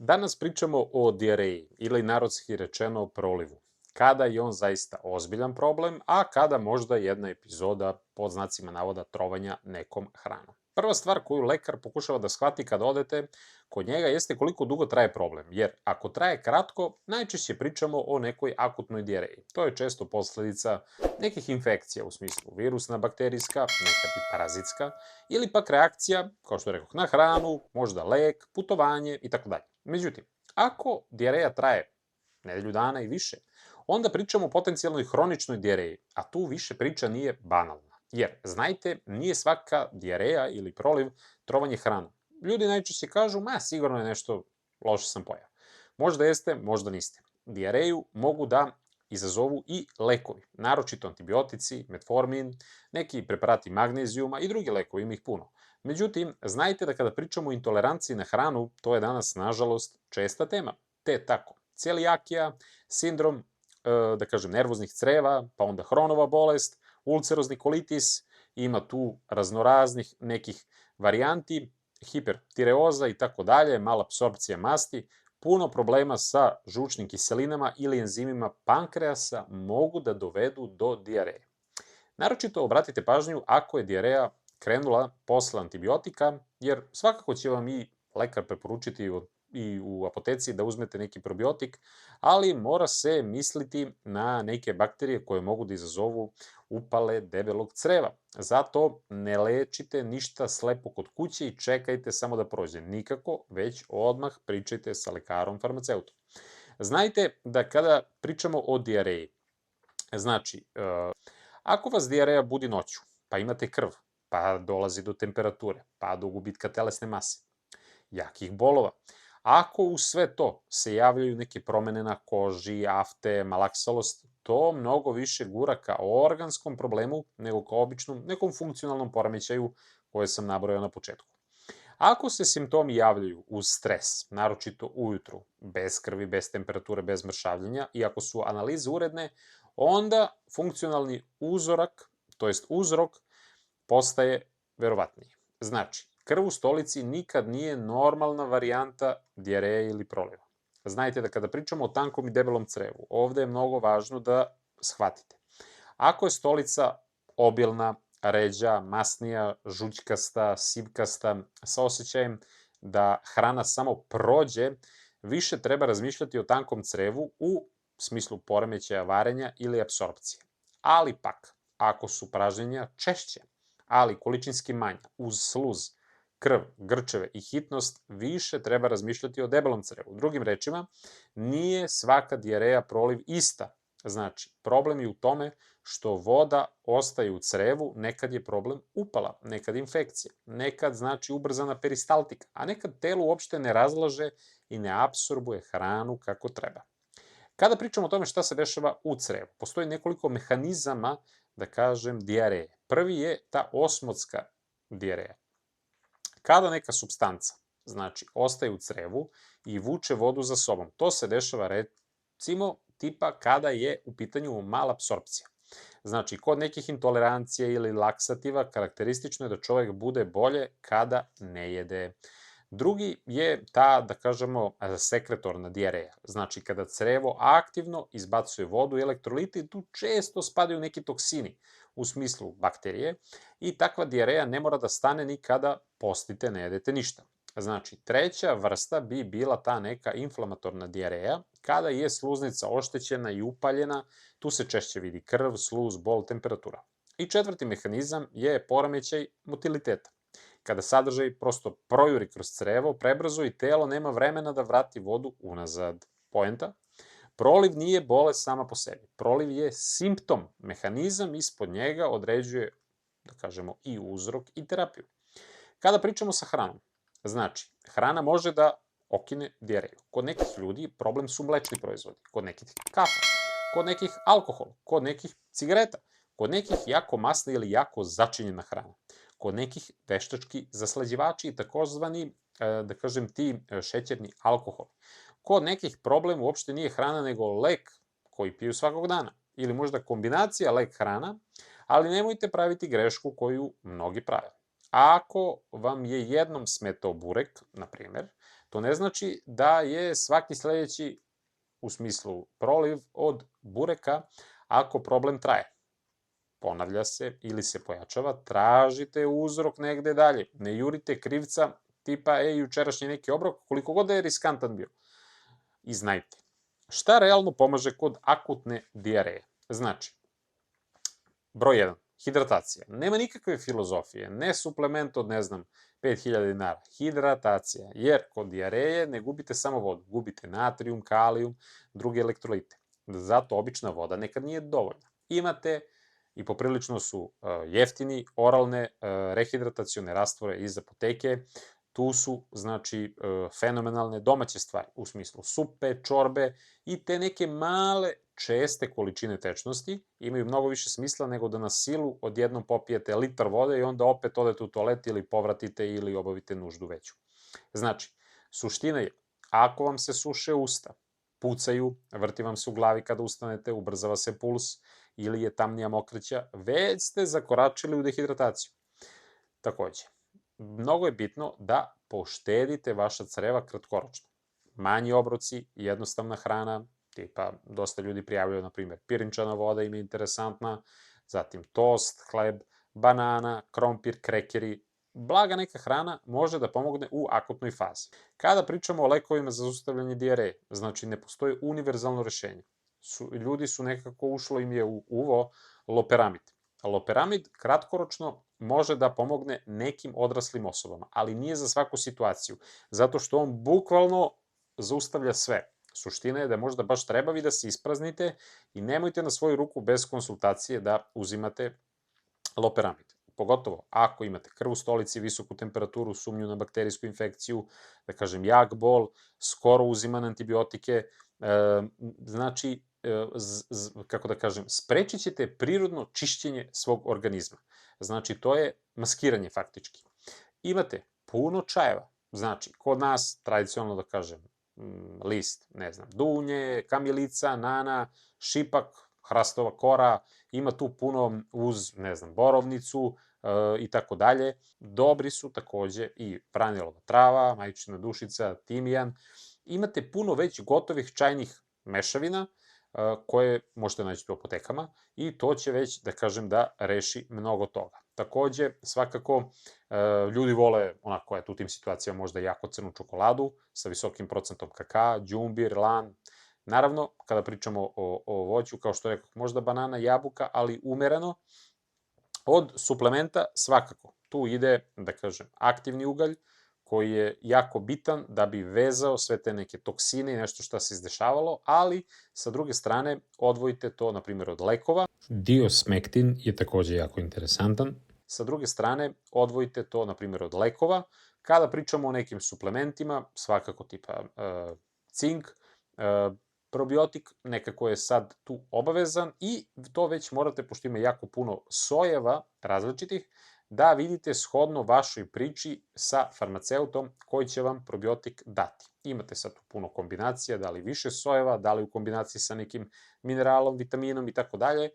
Danas pričamo o dijareji ili narodski rečeno o prolivu. Kada je on zaista ozbiljan problem, a kada možda jedna epizoda pod znacima navoda trovanja nekom hranom. Prva stvar koju lekar pokušava da shvati kada odete kod njega jeste koliko dugo traje problem, jer ako traje kratko, najčešće pričamo o nekoj akutnoj dijareji. To je često posledica nekih infekcija u smislu virusna, bakterijska, nekad i parazitska, ili pak reakcija, kao što rekoh, na hranu, možda lek, putovanje itd. Međutim, ako dijareja traje nedelju dana i više, onda pričamo o potencijalnoj hroničnoj dijareji, a tu više priča nije banalna. Jer, znajte, nije svaka dijareja ili proliv trovanje hranom. Ljudi najčešće kažu, sigurno je nešto loše sam pojao. Možda jeste, možda niste. Dijareju mogu da izazovu i lekovi, naročito antibiotici, metformin, neki preparati magnezijuma i drugi lekovi, ima ih puno. Međutim, znajte da kada pričamo o intoleranciji na hranu, to je danas, nažalost, česta tema. Te tako, celijakija, sindrom, da kažem, nervoznih creva, pa onda Hronova bolest, ulcerozni kolitis, ima tu raznoraznih nekih varijanti, hipertireoza i tako dalje, mala apsorpcija masti, puno problema sa žučnim kiselinama ili enzimima pankreasa mogu da dovedu do dijareje. Naročito obratite pažnju ako je dijareja krenula posle antibiotika, jer svakako će vam i lekar preporučiti i u apoteci da uzmete neki probiotik, ali mora se misliti na neke bakterije koje mogu da izazovu upale debelog creva. Zato ne lečite ništa slepo kod kuće i čekajte samo da prođe. Nikako, već odmah pričajte sa lekarom farmaceutom. Znajte da kada pričamo o dijareji, znači, ako vas dijareja budi noću, pa imate krv, pa dolazi do temperature, pa do gubitka telesne mase, jakih bolova, ako u sve to se javljaju neke promene na koži, afte, malaksalost, to mnogo više gura ka organskom problemu nego ka običnom, nekom funkcionalnom poremećaju koje sam nabrojao na početku. Ako se simptomi javljaju uz stres, naročito ujutru, bez krvi, bez temperature, bez mršavljenja, i ako su analize uredne, onda funkcionalni uzorak, to jest uzrok, postaje verovatniji. Znači, krv u stolici nikad nije normalna varijanta dijareje ili proliva. Znajte da kada pričamo o tankom i debelom crevu, ovde je mnogo važno da shvatite. Ako je stolica obilna, ređa, masnija, žućkasta, sivkasta, sa osjećajem da hrana samo prođe, više treba razmišljati o tankom crevu u smislu poremećaja varenja ili apsorpcije. Ali pak, ako su pražnjenja češće, ali količinski manja, uz sluz, krv, grčeve i hitnost, više treba razmišljati o debelom crevu. Drugim rečima, nije svaka dijareja proliv ista. Znači, problem je u tome što voda ostaje u crevu, nekad je problem upala, nekad infekcija, nekad znači ubrzana peristaltika, a nekad telo uopšte ne razlaže i ne apsorbuje hranu kako treba. Kada pričamo o tome šta se dešava u crevu, postoji nekoliko mehanizama, da kažem, dijareje. Prvi je ta osmotska dijareja. Kada neka supstanca, znači, ostaje u crevu i vuče vodu za sobom, to se dešava recimo tipa kada je u pitanju malapsorpcija. Znači, kod nekih intolerancija ili laksativa karakteristično je da čovek bude bolje kada ne jede. Drugi je ta, da kažemo, sekretorna dijareja. Znači, kada crevo aktivno izbacuje vodu i elektrolite, tu često spadaju neki toksini, u smislu bakterije, i takva dijareja ne mora da stane ni kada postite, ne jedete ništa. Znači, treća vrsta bi bila ta neka inflamatorna dijareja, kada je sluznica oštećena i upaljena, tu se češće vidi krv, sluz, bol, temperatura. I četvrti mehanizam je poremećaj motiliteta. Kada sadržaj prosto projuri kroz crevo, prebrzo i telo nema vremena da vrati vodu unazad. Poenta? Proliv nije bolest sama po sebi. Proliv je simptom, mehanizam ispod njega određuje, da kažemo, i uzrok i terapiju. Kada pričamo sa hranom, znači, hrana može da okine dijareju. Kod nekih ljudi problem su mlečni proizvodi, kod nekih kafa, kod nekih alkohol, kod nekih cigareta, kod nekih jako masna ili jako začinjena hrana, kod nekih veštački zaslađivači i takozvani, da kažem, ti šećerni alkohol. Kod nekih problem uopšte nije hrana nego lek koji piju svakog dana. Ili možda kombinacija lek-hrana, ali nemojte praviti grešku koju mnogi prave. Ako vam je jednom smetao burek, na primer, to ne znači da je svaki sledeći u smislu proliv od bureka ako problem traje. Ponavlja se ili se pojačava, tražite uzrok negde dalje. Ne jurite krivca tipa, jučerašnji neki obrok, koliko god da je riskantan bio. I znajte, šta realno pomaže kod akutne dijareje? Znači, broj 1, hidratacija. Nema nikakve filozofije, ne suplement od, 5000 dinara. Hidratacija, jer kod dijareje ne gubite samo vodu, gubite natrijum, kalijum, druge elektrolite. Zato obična voda nekad nije dovoljna. Imate i poprilično su jeftini oralne rehidratacione rastvore iz apoteke. Tu su, znači, fenomenalne domaće stvari, u smislu supe, čorbe i te neke male, česte količine tečnosti imaju mnogo više smisla nego da na silu odjednom popijete litar vode i onda opet odete u toalet ili povratite ili obavite nuždu veću. Znači, suština je, ako vam se suše usta, pucaju, vrti vam se u glavi kada ustanete, ubrzava se puls ili je tamnija mokraća, već ste zakoračili u dehidrataciju. Takođe, mnogo je bitno da poštedite vaša creva kratkoročno. Manji obroci, jednostavna hrana, tipa dosta ljudi prijavljaju, na primjer, pirinčana voda im je interesantna, zatim tost, hleb, banana, krompir, krekeri. Blaga neka hrana može da pomogne u akutnoj fazi. Kada pričamo o lekovima za zaustavljanje dijareje, znači ne postoji univerzalno rešenje. Ljudi su nekako ušlo im je u uvo loperamid. Loperamid kratkoročno može da pomogne nekim odraslim osobama, ali nije za svaku situaciju, zato što on bukvalno zaustavlja sve. Suština je da možda baš treba vi da se ispraznite i nemojte na svoju ruku bez konsultacije da uzimate loperamid. Pogotovo ako imate krv u stolici, visoku temperaturu, sumnju na bakterijsku infekciju, da kažem jak bol, skoro uzimane antibiotike, znači, kako da kažem, sprečit ćete prirodno čišćenje svog organizma. Znači, to je maskiranje faktički. Imate puno čajeva, znači, kod nas, tradicionalno da kažem, list, dunje, kamilica, nana, šipak, hrastova kora, ima tu puno uz, borovnicu i tako dalje. Dobri su takođe i pranilova trava, majčina dušica, timijan. Imate puno već gotovih čajnih mešavina koje možete naći u apotekama i to će već, da kažem, da reši mnogo toga. Takođe, svakako, ljudi vole, onako, u tim situacijama možda jako crnu čokoladu sa visokim procentom kakaa, đumbir, lan. Naravno, kada pričamo o voću, kao što rekao, možda banana, jabuka, ali umereno. Od suplementa svakako, tu ide, da kažem, aktivni ugalj, koji je jako bitan da bi vezao sve te neke toksine i nešto šta se izdešavalo, ali sa druge strane odvojite to, na primjer, od lekova. Diosmektin je takođe jako interesantan. Sa druge strane, odvojite to, na primjer, od lekova. Kada pričamo o nekim suplementima, svakako tipa cink, probiotik nekako je sad tu obavezan i to već morate, pošto ima jako puno sojeva različitih, da vidite shodno vašoj priči sa farmaceutom koji će vam probiotik dati. Imate sad tu puno kombinacija, da li više sojeva, da li u kombinaciji sa nekim mineralom, vitaminom i tako dalje.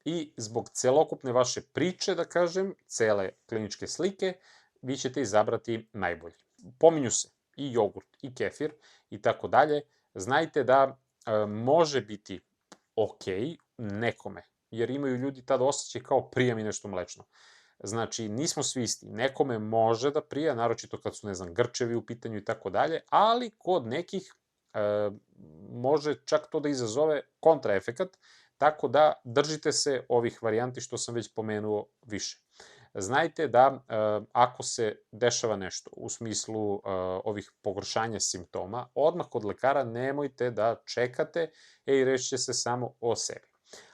I zbog celokupne vaše priče, da kažem, cele kliničke slike, vi ćete izabrati najbolji. Pominju se i jogurt, i kefir i tako dalje. Znajte da može biti ok nekome, jer imaju ljudi tada osjećaj kao prija mi nešto mlečno. Znači, nismo svi isti. Nekome može da prija, naročito kad su, grčevi u pitanju i tako dalje, ali kod nekih može čak to da izazove kontraefekat, tako da držite se ovih varijanti što sam već pomenuo više. Znajte da ako se dešava nešto u smislu ovih pogoršanja simptoma, odmah kod lekara nemojte da čekate i rešit će se samo o sebi.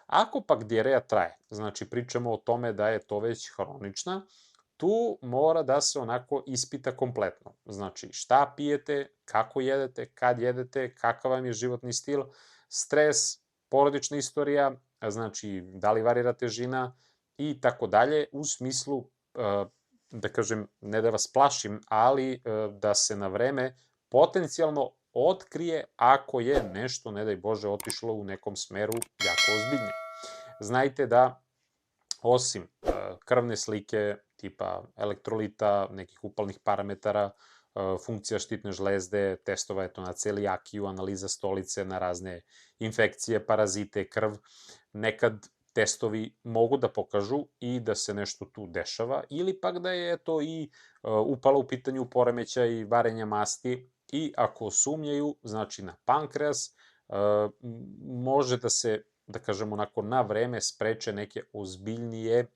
Ako pak dijareja traje, znači pričamo o tome da je to već hronična, tu mora da se onako ispita kompletno. Znači šta pijete, kako jedete, kad jedete, kakav vam je životni stil, stres, porodična istorija, znači da li varira težina i tako dalje, u smislu, da kažem, ne da vas plašim, ali da se na vreme potencijalno otkrije ako je nešto, ne daj Bože, otišlo u nekom smeru jako ozbiljnije. Znajte da osim krvne slike, tipa elektrolita, nekih upalnih parametara, funkcija štitne žlezde, testova eto na celijakiju, analiza stolice, na razne infekcije, parazite, krv. Nekad testovi mogu da pokažu i da se nešto tu dešava, ili pak da je to i upala u pitanju poremećaj varenja masti i ako sumnjaju, znači na pankreas, može da se, da kažemo, onako na vreme spreče neke ozbiljnije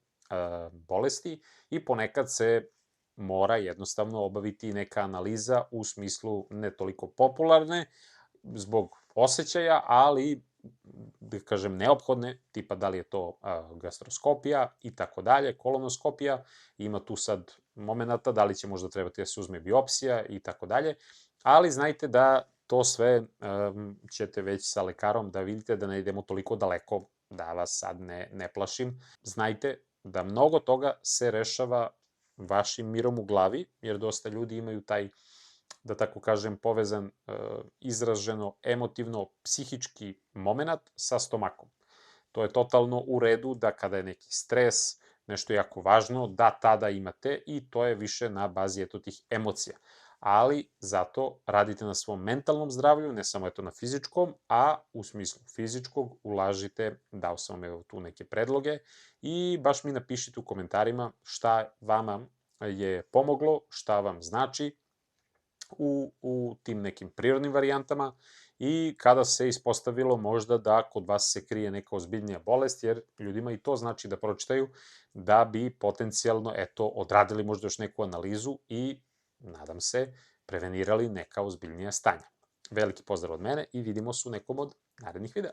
bolesti i ponekad se mora jednostavno obaviti neka analiza u smislu ne toliko popularne zbog osjećaja, ali da kažem neophodne, tipa da li je to gastroskopija i tako dalje, kolonoskopija, ima tu sad momenata, da li će možda trebati da se uzme biopsija i tako dalje, ali znajte da to sve ćete već sa lekarom da vidite, da ne idemo toliko daleko, da vas sad ne plašim. Znajte da mnogo toga se rešava vašim mirom u glavi, jer dosta ljudi imaju taj, da tako kažem, povezan izraženo emotivno psihički moment sa stomakom. To je totalno u redu da kada je neki stres, nešto jako važno, da tada imate i to je više na bazi eto tih emocija. Ali zato radite na svom mentalnom zdravlju, ne samo eto na fizičkom, a u smislu fizičkog ulažite, dao sam vam evo tu neke predloge i baš mi napišite u komentarima šta vama je pomoglo, šta vam znači u tim nekim prirodnim varijantama i kada se ispostavilo možda da kod vas se krije neka ozbiljnija bolest, jer ljudima i to znači da pročitaju da bi potencijalno eto odradili možda još neku analizu i nadam se prevenirali neka ozbiljnija stanja. Veliki pozdrav od mene i vidimo se u nekom od narednih videa.